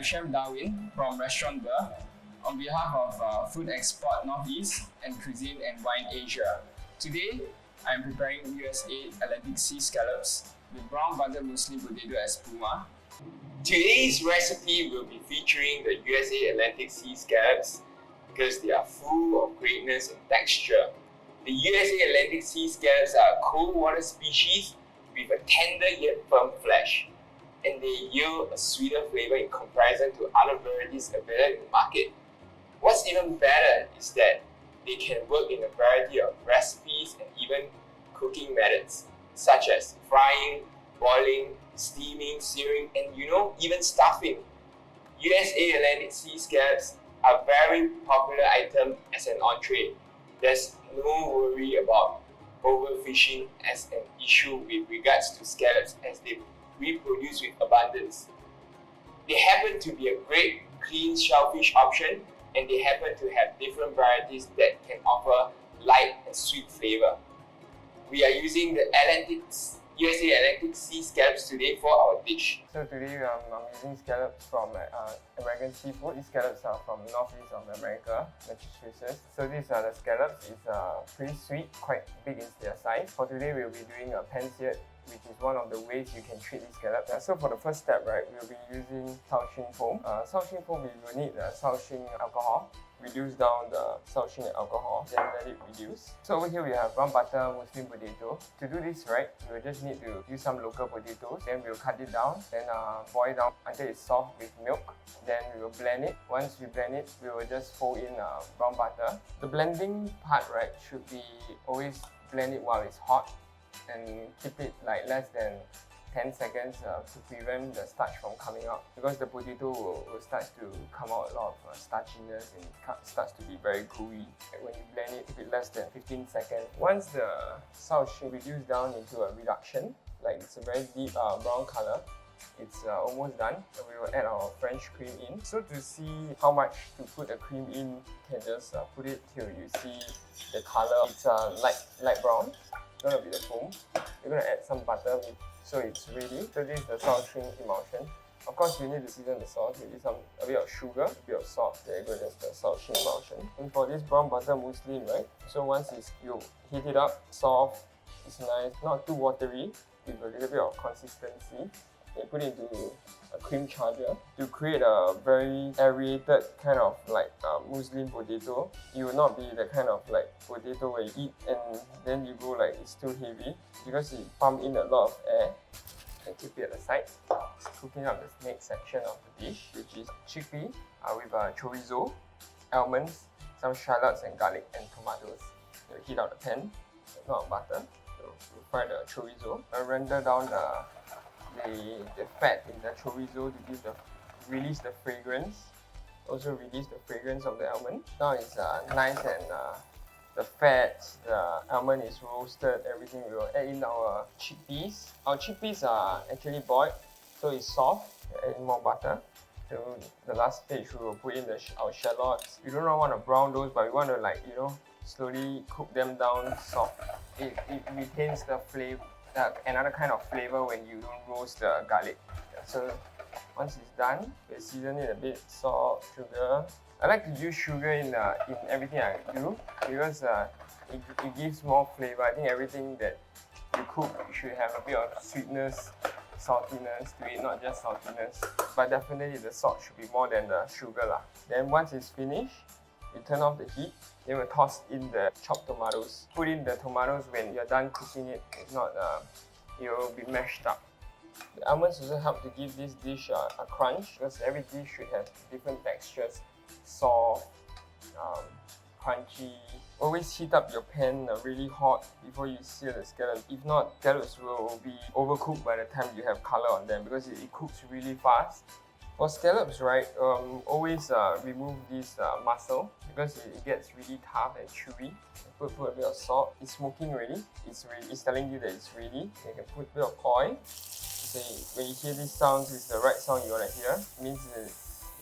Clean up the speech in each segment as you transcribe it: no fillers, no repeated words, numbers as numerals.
I'm Chef Darwin from Restaurant Beurre on behalf of Food Export Northeast and Cuisine and Wine Asia. Today, I'm preparing USA Atlantic Sea Scallops with brown butter mousseline potato espuma. Today's recipe will be featuring the USA Atlantic Sea Scallops because they are full of greatness and texture. The USA Atlantic Sea Scallops are a cold water species with a tender yet firm flesh, and they yield a sweeter flavor in comparison to other varieties available in the market. What's even better is that they can work in a variety of recipes and even cooking methods, such as frying, boiling, steaming, searing, and even stuffing. USA Atlantic Sea Scallops are a very popular item as an entree. There's no worry about overfishing as an issue with regards to scallops, as they reproduce with abundance. They happen to be a great clean shellfish option, and they happen to have different varieties that can offer light and sweet flavor. We are using the USA Atlantic Sea Scallops today for our dish. So today I'm using scallops from American Seafood. These scallops are from northeast of America, Massachusetts. So these are the scallops. It's pretty sweet, quite big in their size. For today we'll be doing a pan-seared, which is one of the ways you can treat these scallops. So for the first step, right, we'll be using Shaoxing foam. Shaoxing foam, we will need Shaoxing alcohol. Reduce down the Shaoxing alcohol, then let it reduce. So over here we have brown butter mousseline potato. To do this right, we'll just need to use some local potatoes. Then we'll cut it down, then boil it down until it's soft with milk. Then we will blend it. Once we blend it, we will just fold in brown butter. The blending part, right, should be always blend it while it's hot and keep it like less than 10 seconds to prevent the starch from coming out, because the potato will start to come out a lot of starchiness and starts to be very gooey. When you blend it, keep it less than 15 seconds. Once the Shaoxing reduced down into a reduction, like it's a very deep brown color, it's almost done. And we will add our French cream in. So to see how much to put the cream in, you can just put it till you see the color. It's light brown. It's gonna be the foam. You're gonna add some butter. So it's ready. So this is the Shaoxing emulsion. Of course, you need to season the sauce with a bit of sugar, a bit of salt. There you go, that's the Shaoxing emulsion. And for this brown butter mousseline, right? So once you heat it up, soft, it's nice, not too watery, with a little bit of consistency. You put it into a cream charger to create a very aerated kind of like mousseline potato. It will not be the kind of like potato where you eat and then you go like it's too heavy, because it pump in a lot of air. And keep it aside. Cooking up the next section of the dish, which is chickpea with chorizo, almonds, some shallots and garlic and tomatoes. So heat out the pan, a lot of butter. So we'll fry the chorizo. I'll render down the fat in the chorizo to release the fragrance. Also release the fragrance of the almond. Now it's nice and the fat, the almond is roasted, everything. We will add in our chickpeas. Our chickpeas are actually boiled, so it's soft. We'll add in more butter. So the last stage we will put in our shallots. We don't want to brown those, but we want to slowly cook them down soft. It retains the flavor. Another kind of flavor when you don't roast the garlic. So once it's done, we season it a bit, salt, sugar. I like to use sugar in everything I do because it gives more flavor. I think everything that you cook should have a bit of sweetness, saltiness to it, not just saltiness. But definitely the salt should be more than the sugar lah. Then once it's finished, we turn off the heat. Then we'll toss in the chopped tomatoes. Put in the tomatoes when you're done cooking it. If not, it will be mashed up. The almonds also help to give this dish a crunch, because every dish should have different textures. Soft, crunchy. Always heat up your pan really hot before you sear the scallops. If not, scallops will be overcooked by the time you have color on them, because it cooks really fast. For scallops, right, always remove this mussel, because it gets really tough and chewy. Put a bit of salt. It's smoking already. It's telling you that it's ready. You can put a bit of oil. So when you hear these sounds, it's the right sound you want to hear. It means that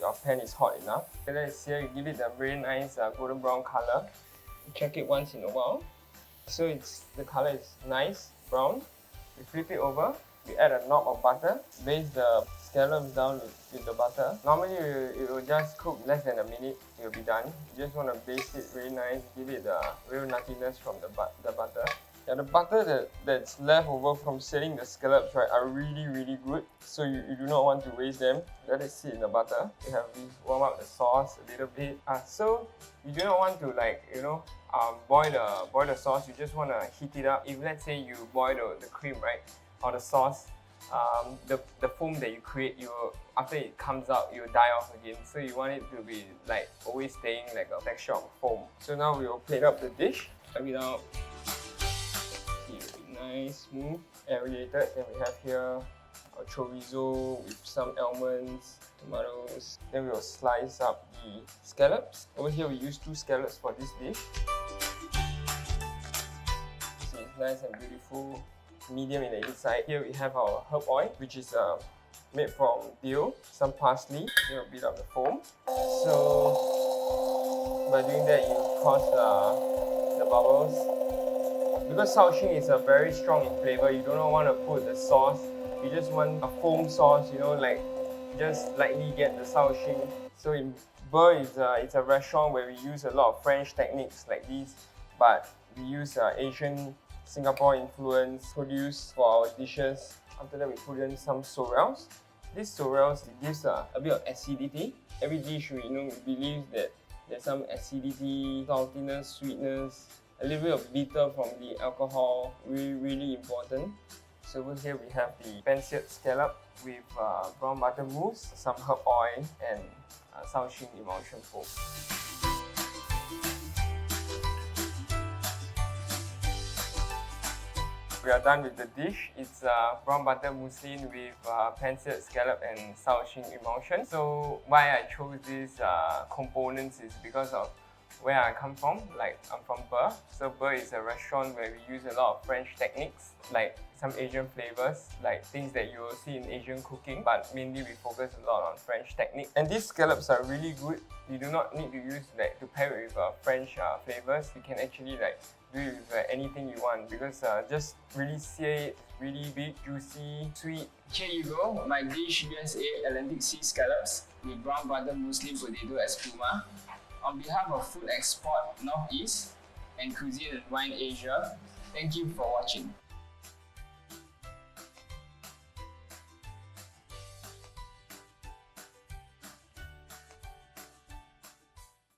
your pan is hot enough. After that, it's here, you give it a very nice golden brown color. You check it once in a while. So the color is nice, brown. We flip it over. we add a knob of butter, baste the scallops down with the butter. Normally it will just cook less than a minute, it will be done. You just want to baste it really nice, give it the real nuttiness from the butter. Yeah, the butter that's left over from searing the scallops, right, are really good. So you do not want to waste them. Let it sit in the butter. We warm up the sauce a little bit. So you do not want to boil the sauce. You just want to heat it up. If let's say you boil the cream, right, or the sauce, the foam that you create, after it comes out, it will die off again. So you want it to be like always staying like a texture of foam. So now we will plate up the dish. Wipe it out. Nice, smooth, aerated. Then we have here a chorizo with some almonds, tomatoes. Then we will slice up the scallops. Over here we use 2 scallops for this dish. See, it's nice and beautiful, medium in the inside. Here we have our herb oil, which is made from dill, some parsley. Then we'll beat up the foam. So by doing that, you cause the bubbles. Because Shaoxing is very strong in flavor, you do not want to put the sauce. You just want a foam sauce, like just lightly get the Shaoxing. So in Beurre, it's a restaurant where we use a lot of French techniques like these, but we use Asian Singapore influence produce for our dishes. After that, we put in some sorrels. These sorrels, it gives a bit of acidity. Every dish we believe that there's some acidity, saltiness, sweetness, a little bit of bitter from the alcohol, really important. So over here we have the pan-seared scallop with brown butter mousse, some herb oil, and Shaoxing emulsion foam. We are done with the dish. It's brown butter mousseline with pan-seared scallop and Shaoxing emulsion. So why I chose these components is because of where I come from. Like, I'm from Beurre. So Beurre is a restaurant where we use a lot of French techniques, like some Asian flavors, like things that you will see in Asian cooking, but mainly we focus a lot on French technique. And these scallops are really good. You do not need to use to pair it with French flavors. You can actually do it with anything you want, because just really sear it, really big, juicy, sweet. Here you go, my dish USA Atlantic Sea Scallops with brown butter muslin potato Espuma. On behalf of Food Export Northeast and Cuisine and Wine Asia, thank you for watching.